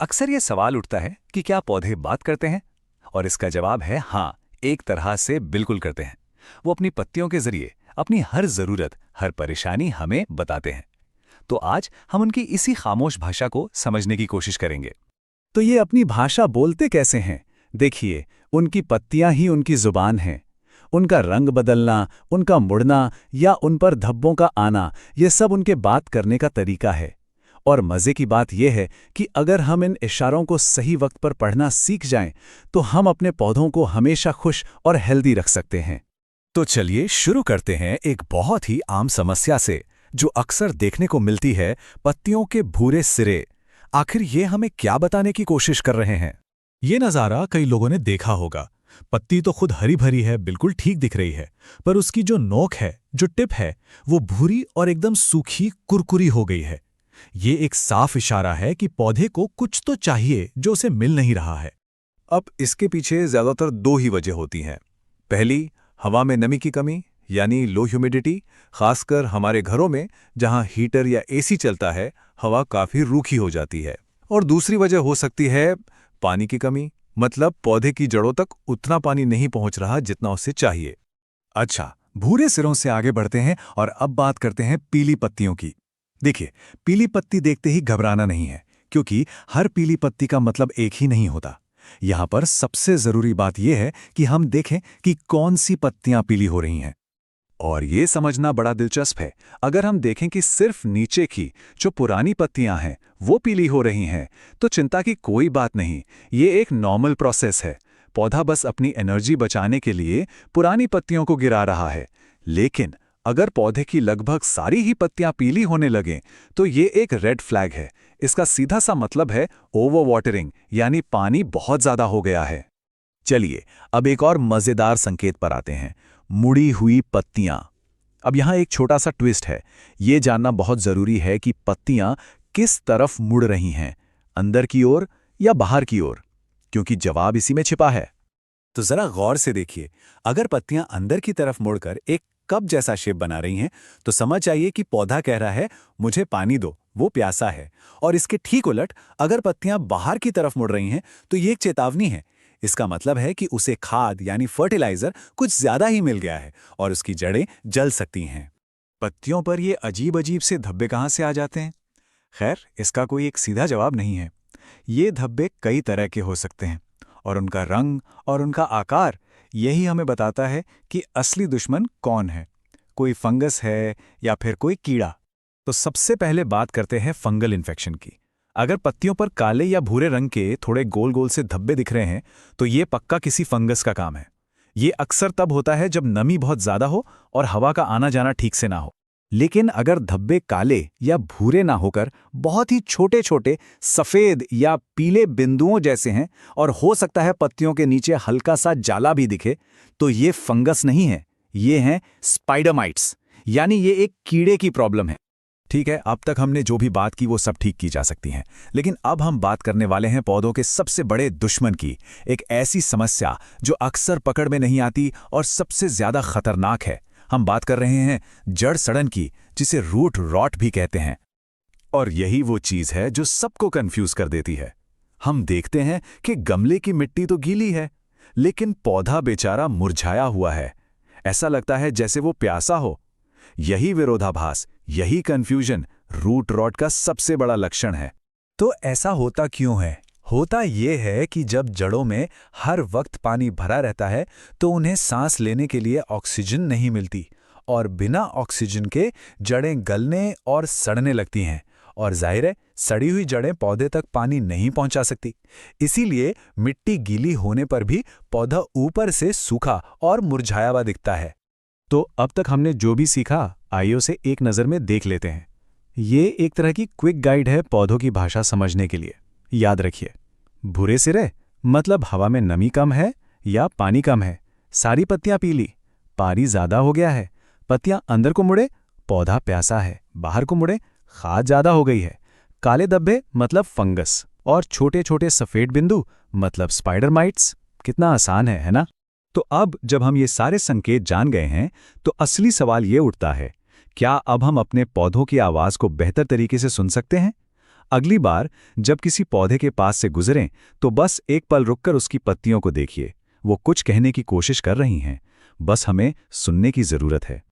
अक्सर ये सवाल उठता है कि क्या पौधे बात करते हैं? और इसका जवाब है हाँ, एक तरह से बिल्कुल करते हैं। वो अपनी पत्तियों के जरिए अपनी हर जरूरत, हर परेशानी हमें बताते हैं। तो आज हम उनकी इसी खामोश भाषा को समझने की कोशिश करेंगे। तो ये अपनी भाषा बोलते कैसे हैं? देखिए, उनकी पत्तियां ही उनकी जुबान हैं। उनका रंग बदलना, उनका मुड़ना या उन पर धब्बों का आना, ये सब उनके बात करने का तरीका है। और मज़े की बात यह है कि अगर हम इन इशारों को सही वक्त पर पढ़ना सीख जाएं, तो हम अपने पौधों को हमेशा खुश और हेल्दी रख सकते हैं। तो चलिए शुरू करते हैं एक बहुत ही आम समस्या से, जो अक्सर देखने को मिलती है, पत्तियों के भूरे सिरे। आखिर ये हमें क्या बताने की कोशिश कर रहे हैं? ये नज़ारा कई लोगों ने देखा होगा। पत्ती तो खुद हरी भरी है, बिल्कुल ठीक दिख रही है, पर उसकी जो नोक है, जो टिप है, वो भूरी और एकदम सूखी कुरकुरी हो गई है। ये एक साफ इशारा है कि पौधे को कुछ तो चाहिए जो उसे मिल नहीं रहा है। अब इसके पीछे ज़्यादातर दो ही वजह होती हैं। पहली, हवा में नमी की कमी यानी लो ह्यूमिडिटी। खासकर हमारे घरों में जहां हीटर या एसी चलता है, हवा काफ़ी रूखी हो जाती है। और दूसरी वजह हो सकती है पानी की कमी, मतलब पौधे की जड़ों तक उतना पानी नहीं पहुंच रहा जितना उसे चाहिए। अच्छा, भूरे सिरों से आगे बढ़ते हैं और अब बात करते हैं पीली पत्तियों की। देखिए, पीली पत्ती देखते ही घबराना नहीं है, क्योंकि हर पीली पत्ती का मतलब एक ही नहीं होता। यहाँ पर सबसे जरूरी बात यह है कि हम देखें कि कौन सी पत्तियां पीली हो रही हैं। और ये समझना बड़ा दिलचस्प है। अगर हम देखें कि सिर्फ नीचे की जो पुरानी पत्तियां हैं वो पीली हो रही हैं, तो चिंता की कोई बात नहीं। ये एक नॉर्मल प्रोसेस है। पौधा बस अपनी एनर्जी बचाने के लिए पुरानी पत्तियों को गिरा रहा है। लेकिन अगर पौधे की लगभग सारी ही पत्तियां पीली होने लगें, तो ये एक रेड फ्लैग है। इसका सीधा सा मतलब है ओवर वाटरिंग, यानी पानी बहुत ज्यादा हो गया है। चलिए, अब एक और मजेदार संकेत पर आते हैं, मुड़ी हुई पत्तियां। अब यहां एक छोटा सा ट्विस्ट है। ये जानना बहुत जरूरी है कि पत्तियां किस तरफ मुड़ रही हैं, अंदर की ओर या बाहर की ओर, क्योंकि जवाब इसी में छिपा है। तो जरा गौर से देखिए, अगर पत्तियां अंदर की तरफ मुड़कर एक कप जैसा शेप बना रही हैं, तो समझ जाइए कि पौधा कह रहा है मुझे पानी दो, वो प्यासा है। और इसके ठीक उलट, अगर पत्तियां बाहर की तरफ मुड़ रही हैं, तो ये एक चेतावनी है। इसका मतलब है कि उसे खाद यानी फर्टिलाइजर कुछ ज्यादा ही मिल गया है और उसकी जड़ें जल सकती हैं। पत्तियों पर ये अजीब अजीब से धब्बे कहाँ से आ जाते हैं? खैर, इसका कोई एक सीधा जवाब नहीं है। ये धब्बे कई तरह के हो सकते हैं, और उनका रंग और उनका आकार यही हमें बताता है कि असली दुश्मन कौन है, कोई फंगस है या फिर कोई कीड़ा। तो सबसे पहले बात करते हैं फंगल इन्फेक्शन की। अगर पत्तियों पर काले या भूरे रंग के थोड़े गोल गोल से धब्बे दिख रहे हैं, तो ये पक्का किसी फंगस का काम है। ये अक्सर तब होता है जब नमी बहुत ज्यादा हो और हवा का आना जाना ठीक से ना हो। लेकिन अगर धब्बे काले या भूरे ना होकर बहुत ही छोटे छोटे सफेद या पीले बिंदुओं जैसे हैं, और हो सकता है पत्तियों के नीचे हल्का सा जाला भी दिखे, तो ये फंगस नहीं है, ये हैं स्पाइडर माइट्स, यानी ये एक कीड़े की प्रॉब्लम है। ठीक है, अब तक हमने जो भी बात की वो सब ठीक की जा सकती हैं, लेकिन अब हम बात करने वाले हैं पौधों के सबसे बड़े दुश्मन की, एक ऐसी समस्या जो अक्सर पकड़ में नहीं आती और सबसे ज्यादा खतरनाक है। हम बात कर रहे हैं जड़ सड़न की, जिसे रूट रॉट भी कहते हैं। और यही वो चीज है जो सबको कंफ्यूज कर देती है। हम देखते हैं कि गमले की मिट्टी तो गीली है, लेकिन पौधा बेचारा मुरझाया हुआ है। ऐसा लगता है जैसे वो प्यासा हो। यही विरोधाभास, यही कंफ्यूजन रूट रॉट का सबसे बड़ा लक्षण है। तो ऐसा होता क्यों है? होता ये है कि जब जड़ों में हर वक्त पानी भरा रहता है, तो उन्हें सांस लेने के लिए ऑक्सीजन नहीं मिलती, और बिना ऑक्सीजन के जड़ें गलने और सड़ने लगती हैं। और जाहिर है, सड़ी हुई जड़ें पौधे तक पानी नहीं पहुंचा सकती। इसीलिए मिट्टी गीली होने पर भी पौधा ऊपर से सूखा और मुरझाया हुआ दिखता है। तो अब तक हमने जो भी सीखा, आइए उसे एक नज़र में देख लेते हैं। ये एक तरह की क्विक गाइड है पौधों की भाषा समझने के लिए। याद रखिए, भूरे सिरे मतलब हवा में नमी कम है या पानी कम है। सारी पत्तियां पीली, पानी ज्यादा हो गया है। पत्तियां अंदर को मुड़े, पौधा प्यासा है। बाहर को मुड़े, खाद ज्यादा हो गई है। काले धब्बे मतलब फंगस, और छोटे छोटे सफेद बिंदु मतलब स्पाइडर माइट्स। कितना आसान है ना? तो अब जब हम ये सारे संकेत जान गए हैं, तो असली सवाल ये उठता है, क्या अब हम अपने पौधों की आवाज को बेहतर तरीके से सुन सकते हैं? अगली बार जब किसी पौधे के पास से गुजरें तो बस एक पल रुककर उसकी पत्तियों को देखिए। वो कुछ कहने की कोशिश कर रही हैं, बस हमें सुनने की जरूरत है।